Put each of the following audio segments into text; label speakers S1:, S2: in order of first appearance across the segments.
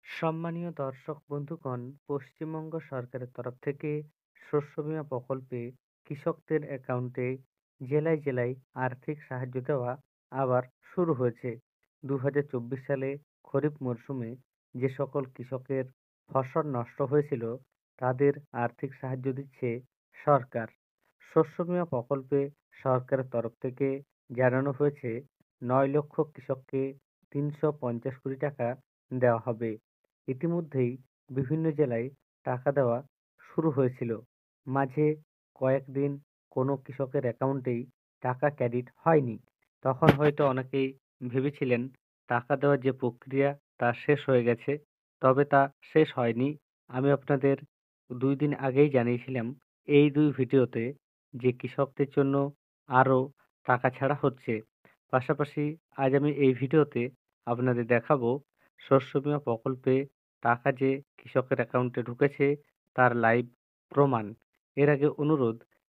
S1: সম্মানীয় দর্শক বন্ধুগণ, পশ্চিমবঙ্গ সরকারের তরফ থেকে শস্য বীমা প্রকল্পে কৃষকদের অ্যাকাউন্টে জেলায় জেলায় আর্থিক সাহায্য দেওয়া আবার শুরু হয়েছে। 2024 সালে খরিফ মরশুমে যে সকল কৃষকের ফসল নষ্ট হয়েছিল তাদের আর্থিক সাহায্য দিচ্ছে সরকার। শস্য বীমা প্রকল্পে সরকারের তরফ থেকে জানানো হয়েছে 9 লক্ষ কৃষককে 350 কোটি টাকা দেওয়া হবে। ইতিমধ্যেই বিভিন্ন জেলায় টাকা দেওয়া শুরু হয়েছিল। মাঝে কয়েকদিন কোনো কৃষকের অ্যাকাউন্টেই টাকা ক্রেডিট হয়নি। তখন হয়তো অনেকেই ভেবেছিলেন টাকা দেওয়ার যে প্রক্রিয়া তা শেষ হয়ে গেছে। তবে তা শেষ হয়নি। আমি আপনাদের 2 দিন আগেই জানিয়েছিলাম এই 2 ভিডিওতে যে কৃষকদের জন্য আরও টাকা ছাড়া হচ্ছে। পাশাপাশি আজ আমি এই ভিডিওতে আপনাদের দেখাবো শস্য বীমা প্রকল্পে টাকা যে কৃষকের অ্যাকাউন্টে ঢুকেছে তার লাইভ প্রমাণ। এর আগে অনুরোধ,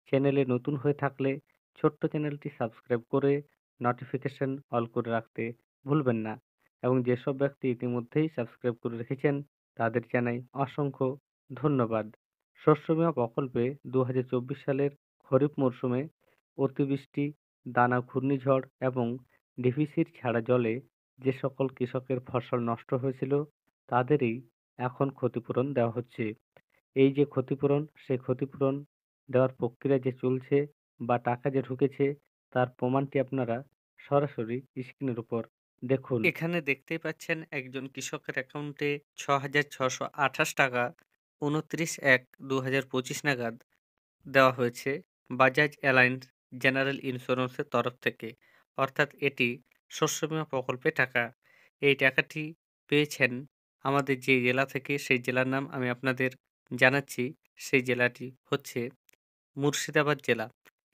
S1: চ্যানেলে নতুন হয়ে থাকলে ছোট্ট চ্যানেলটি সাবস্ক্রাইব করে নোটিফিকেশন অল করে রাখতে ভুলবেন না এবং যেসব ব্যক্তি ইতিমধ্যেই সাবস্ক্রাইব করে রেখেছেন তাদের জানাই অসংখ্য ধন্যবাদ। শস্য বীমা প্রকল্পে 2024 সালের খরিফ মরশুমে অতিবৃষ্টি, দানা ঘূর্ণিঝড় এবং ডিভিসির ছাড়া জলে যে সকল কৃষকের ফসল নষ্ট হয়েছিল তাদেরই এখন ক্ষতিপূরণ দেওয়া হচ্ছে। এই যে ক্ষতিপূরণ, সেই ক্ষতিপূরণ দেওয়ার প্রক্রিয়া যে চলছে বা টাকা যে ঢুকেছে তার প্রমাণটি আপনারা সরাসরি স্ক্রিনের উপর দেখুন। এখানে দেখতেই পাচ্ছেন একজন কৃষকের অ্যাকাউন্টে 6,628 টাকা 29/1/2025 নাগাদ দেওয়া হয়েছে বাজাজ অ্যালায়েন্স জেনারেল ইন্স্যুরেন্সের তরফ থেকে। অর্থাৎ এটি শস্য বীমা প্রকল্পের টাকা। এই টাকাটি পেয়েছেন আমাদের যে জেলা থেকে, সেই জেলার নাম আমি আপনাদের জানাচ্ছি। সেই জেলাটি হচ্ছে মুর্শিদাবাদ জেলা।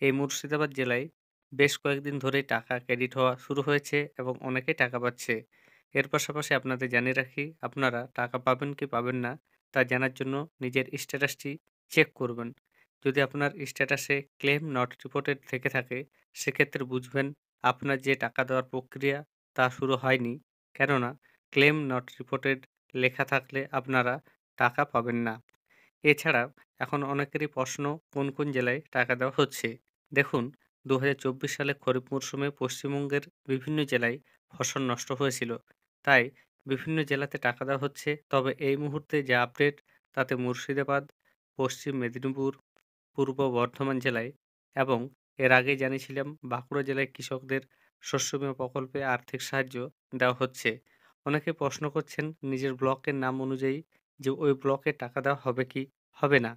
S1: এই মুর্শিদাবাদ জেলায় বেশ কয়েকদিন ধরেই টাকা ক্রেডিট হওয়া শুরু হয়েছে এবং অনেকেই টাকা পাচ্ছে। এর পাশাপাশি আপনাদের জানিয়ে রাখি, আপনারা টাকা পাবেন কি পাবেন না তা জানার জন্য নিজের স্ট্যাটাসটি চেক করবেন। যদি আপনার স্ট্যাটাসে ক্লেম নট রিপোর্টেড থেকে থাকে, সেক্ষেত্রে বুঝবেন আপনার যে টাকা দেওয়ার প্রক্রিয়া তা শুরু হয়নি। কেননা ক্লেম নট রিপোর্টেড লেখা থাকলে আপনারা টাকা পাবেন না। এছাড়া এখন অনেকেরই প্রশ্ন, কোন কোন জেলায় টাকা দেওয়া হচ্ছে। দেখুন, 2024 সালে খরিফ মরশুমে পশ্চিমবঙ্গের বিভিন্ন জেলায় ফসল নষ্ট হয়েছিল। তাই বিভিন্ন জেলাতে টাকা দেওয়া হচ্ছে। তবে এই মুহূর্তে যে আপডেট তাতে মুর্শিদাবাদ, পশ্চিম মেদিনীপুর, পূর্ব বর্ধমান জেলায় এবং এর আগে জানিয়েছিলাম বাঁকুড়া জেলায় কৃষকদের শস্য বীমা প্রকল্পে আর্থিক সাহায্য দেওয়া হচ্ছে। অনেকে প্রশ্ন করছেন নিজের ব্লকের নাম অনুযায়ী যে ওই ব্লকে টাকা দেওয়া হবে কি হবে না।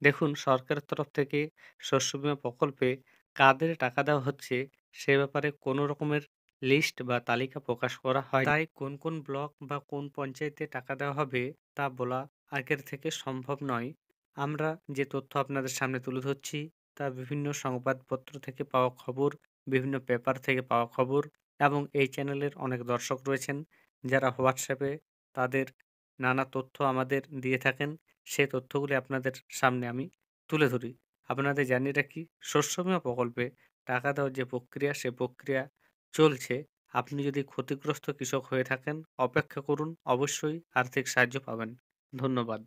S1: দেখুন, সরকারের তরফ থেকে শস্য বীমা প্রকল্পে কাদের টাকা দেওয়া হচ্ছে সে ব্যাপারে কোনো রকমের লিস্ট বা তালিকা প্রকাশ করা হয়। তাই কোন কোন ব্লক বা কোন পঞ্চায়েতে টাকা দেওয়া হবে তা বলা আগের থেকে সম্ভব নয়। আমরা যে তথ্য আপনাদের সামনে তুলে ধরছি তা বিভিন্ন সংবাদপত্র থেকে পাওয়া খবর, বিভিন্ন পেপার থেকে পাওয়া খবর এবং এই চ্যানেলের অনেক দর্শক রয়েছেন যারা হোয়াটসঅ্যাপে তাদের নানা তথ্য আমাদের দিয়ে থাকেন। সে তথ্যগুলি আপনাদের সামনে আমি তুলে ধরি। আপনাদের জানিয়ে রাখি, শস্য বীমা প্রকল্পে টাকা দেওয়ার যে প্রক্রিয়া, সে প্রক্রিয়া চলছে। আপনি যদি ক্ষতিগ্রস্ত কৃষক হয়ে থাকেন, অপেক্ষা করুন, অবশ্যই আর্থিক সাহায্য পাবেন। ধন্যবাদ।